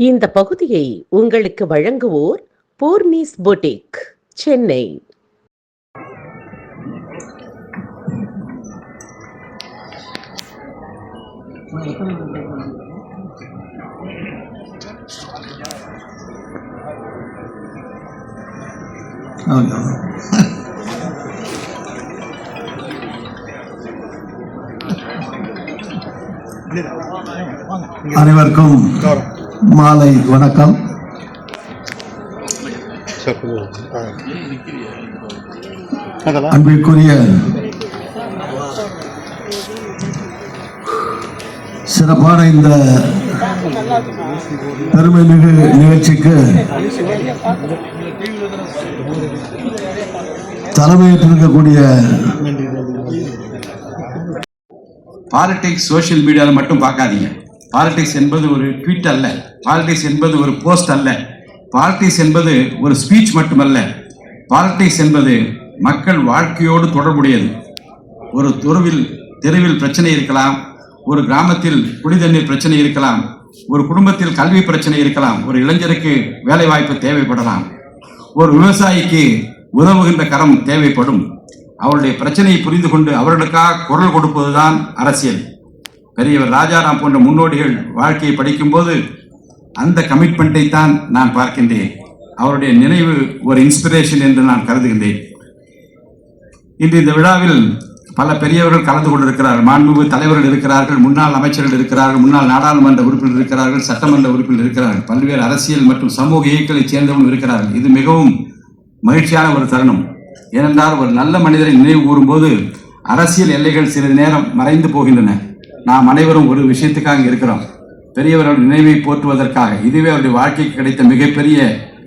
இந்த பகுதியை உங்களுக்கு வழங்குவோர் பூர்ணிஸ் பொட்டிக், சென்னை. அனைவருக்கும் மாலை வணக்கம். அன்பிற்குரிய சிறப்பான இந்த பெருமைமிகு நிகழ்ச்சிக்கு தலைமையேற்றிருக்கக்கூடிய பாலிடிக்ஸ் சோசியல் மீடியாவில் மட்டும் பார்க்காதீங்க. பாலிடிக்ஸ் என்பது ஒரு ட்வீட் அல்ல, பாலிடிக்ஸ் என்பது ஒரு போஸ்ட் அல்ல, பாலிடிக்ஸ் என்பது ஒரு ஸ்பீச் மட்டுமல்ல. பாலிடிக்ஸ் என்பது மக்கள் வாழ்க்கையோடு தொடர்புடையது. ஒரு தெருவில் பிரச்சனை இருக்கலாம், ஒரு கிராமத்தில் குடிதண்ணீர் பிரச்சனை இருக்கலாம், ஒரு குடும்பத்தில் கல்வி பிரச்சனை இருக்கலாம், ஒரு இளைஞருக்கு வேலை வாய்ப்பு தேவைப்படலாம், ஒரு விவசாயிக்கு உதவுகின்ற கரம் தேவைப்படும். அவருடைய பிரச்சனையை புரிந்து கொண்டு அவர்களுக்காக குரல் கொடுப்பதுதான் அரசியல். பெரியவர் ராஜாராம் போன்ற முன்னோடிகள் வாழ்க்கையை படிக்கும்போது அந்த கமிட்மெண்ட்டை தான் நான் பார்க்கின்றேன். அவருடைய நினைவு ஒரு இன்ஸ்பிரேஷன் என்று நான் கருதுகின்றேன். இன்று இந்த விழாவில் பல பெரியவர்கள் கலந்து கொண்டிருக்கிறார்கள். மாண்புமிகு தலைவர்கள் இருக்கிறார்கள், முன்னாள் அமைச்சர்கள் இருக்கிறார்கள், முன்னாள் நாடாளுமன்ற உறுப்பினர் இருக்கிறார்கள், சட்டமன்ற உறுப்பினர் இருக்கிறார்கள், பல்வேறு அரசியல் மற்றும் சமூக இயக்கங்களைச் சேர்ந்தவர்கள் இருக்கிறார்கள். இது மிகவும் மகிழ்ச்சியான ஒரு தருணம். ஏனென்றால் ஒரு நல்ல மனிதரை நினைவு கூறும்போது அரசியல் எல்லைகள் சிறிது நேரம் மறைந்து போகின்றன. நாம் அனைவரும் ஒரு விஷயத்துக்காக இருக்கிறோம், பெரியவர்கள் நினைவை போற்றுவதற்காக. இதுவே அவருடைய வாழ்க்கைக்கு கிடைத்த மிகப்பெரிய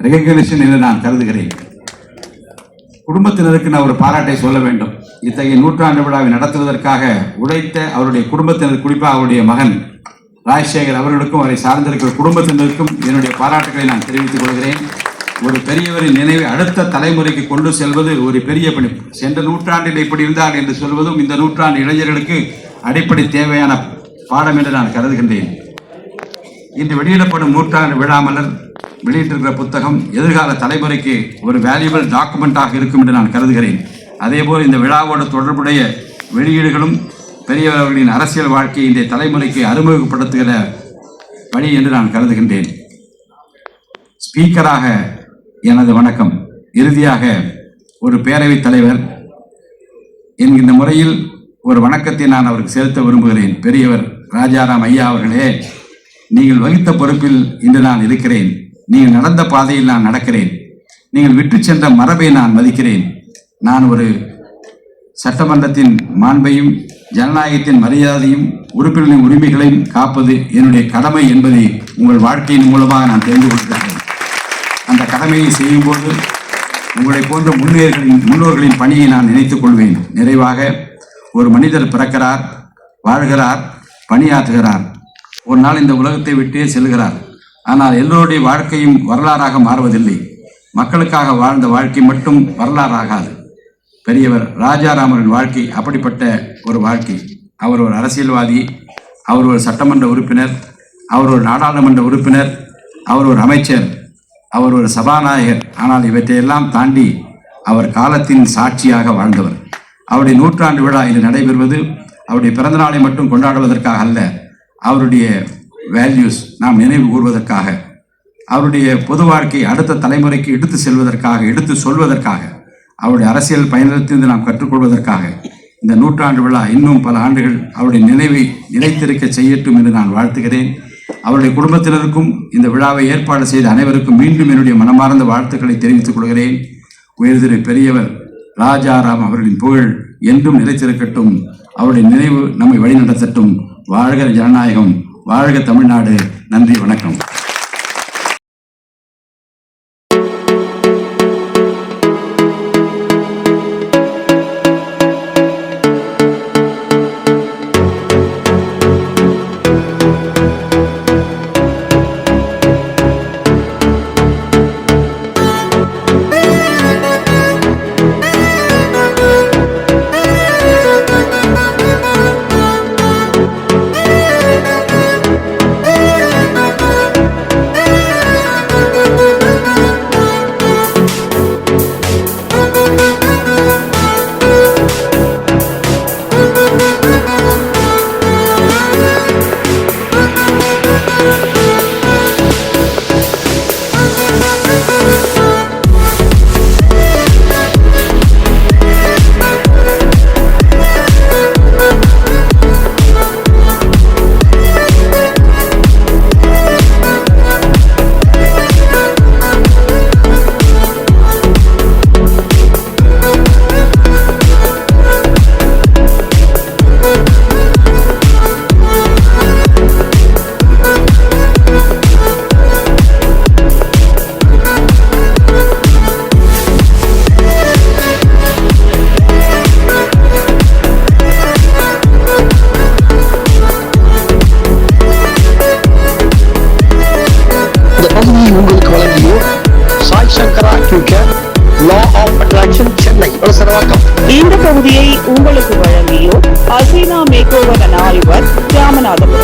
ரெகக்னிஷன் என்று நான் கருதுகிறேன். குடும்பத்தினருக்கு நான் ஒரு பாராட்டை சொல்ல வேண்டும். இத்தகைய நூற்றாண்டு விழாவை நடத்துவதற்காக உழைத்த அவருடைய குடும்பத்தினர், குறிப்பாக அவருடைய மகன் ராஜசேகர் அவர்களுக்கும் அவரை சார்ந்திருக்கிற குடும்பத்தினருக்கும் என்னுடைய பாராட்டுகளை நான் தெரிவித்துக் கொள்கிறேன். ஒரு பெரியவரின் நினைவை அடுத்த தலைமுறைக்கு கொண்டு செல்வது ஒரு பெரிய பணி. சென்ற நூற்றாண்டில் இப்படி இருந்தார் என்று சொல்வதும் இந்த நூற்றாண்டு இளைஞர்களுக்கு அடிப்படை தேவையான பாடம் என்று நான் கருதுகின்றேன். இன்று வெளியிடப்படும் நூற்றாண்டு விழா மலர் வெளியிட்டிருக்கிற புத்தகம் எதிர்கால தலைமுறைக்கு ஒரு வேல்யூபிள் டாக்குமெண்டாக இருக்கும் என்று நான் கருதுகிறேன். அதேபோல் இந்த விழாவோடு தொடர்புடைய வெளியீடுகளும் பெரியவர்களின் அரசியல் வாழ்க்கையை இன்றைய தலைமுறைக்கு அறிமுகப்படுத்துகிற வழி என்று நான் கருதுகின்றேன். ஸ்பீக்கராக எனது வணக்கம். இறுதியாக ஒரு பேரவைத் தலைவர் என்கின்ற முறையில் ஒரு வணக்கத்தை நான் அவருக்கு செலுத்த விரும்புகிறேன். பெரியவர் ராஜாராம் ஐயா அவர்களே, நீங்கள் வகித்த பொறுப்பில் இன்று நான் இருக்கிறேன். நீங்கள் நடந்த பாதையில் நான் நடக்கிறேன். நீங்கள் விட்டு சென்ற மரபை நான் மதிக்கிறேன். நான் ஒரு சட்டமன்றத்தின் மாண்பையும் ஜனநாயகத்தின் மரியாதையும் உறுப்பினர்களின் உரிமைகளையும் காப்பது என்னுடைய கடமை என்பதை உங்கள் வாழ்க்கையின் மூலமாக நான் தெரிந்து கொள்கிறேன். அந்த கடமையை செய்யும்போது உங்களை போன்ற முன்னோர்களின் பணியை நான் நினைத்துக் கொள்வேன். நிறைவாக, ஒரு மனிதர் பிறக்கிறார், வாழ்கிறார், பணியாற்றுகிறார், ஒரு நாள் இந்த உலகத்தை விட்டே செல்கிறார். ஆனால் எல்லோருடைய வாழ்க்கையும் வரலாறாக மாறுவதில்லை. மக்களுக்காக வாழ்ந்த வாழ்க்கை மட்டும் வரலாறாகாது. பெரியவர் ராஜாராமரின் வாழ்க்கை அப்படிப்பட்ட ஒரு வாழ்க்கை. அவர் ஒரு அரசியல்வாதி, அவர் ஒரு சட்டமன்ற உறுப்பினர், அவர் ஒரு நாடாளுமன்ற உறுப்பினர், அவர் ஒரு அமைச்சர், அவர் ஒரு சபாநாயகர். ஆனால் இவற்றையெல்லாம் தாண்டி அவர் காலத்தின் சாட்சியாக வாழ்ந்தவர். அவருடைய நூற்றாண்டு விழா இது நடைபெறுவது அவருடைய பிறந்த நாளை மட்டும் கொண்டாடுவதற்காக அல்ல, அவருடைய வேல்யூஸ் நாம் நினைவு கூறுவதற்காக, அவருடைய பொது வாழ்க்கை அடுத்த தலைமுறைக்கு எடுத்து செல்வதற்காக, எடுத்து சொல்வதற்காக, அவருடைய அரசியல் பயணத்திலிருந்து நாம் கற்றுக்கொள்வதற்காக இந்த நூற்றாண்டு விழா இன்னும் பல ஆண்டுகள் அவருடைய நினைவை நிலைத்திருக்க செய்யட்டும் என்று நான் வாழ்த்துகிறேன். அவருடைய குடும்பத்தினருக்கும் இந்த விழாவை ஏற்பாடு செய்த அனைவருக்கும் மீண்டும் என்னுடைய மனமார்ந்த வாழ்த்துக்களை தெரிவித்துக் கொள்கிறேன். உயர்திரு பெரியவர் ராஜாராம் அவர்களின் புகழ் என்றும் நிலைத்திருக்கட்டும். அவருடைய நினைவு நம்மை வழிநடத்தட்டும். வாழ்க ஜனநாயகம், வாழ்க தமிழ்நாடு. நன்றி, வணக்கம். உங்களுக்கு வழங்கியோர் Sai Sankara tutor, law of attraction, Chennai. வணக்கம். இந்த பகுதியை உங்களுக்கு வழங்கியோர் Aseena makeover and Oliver, Ramanathapuram.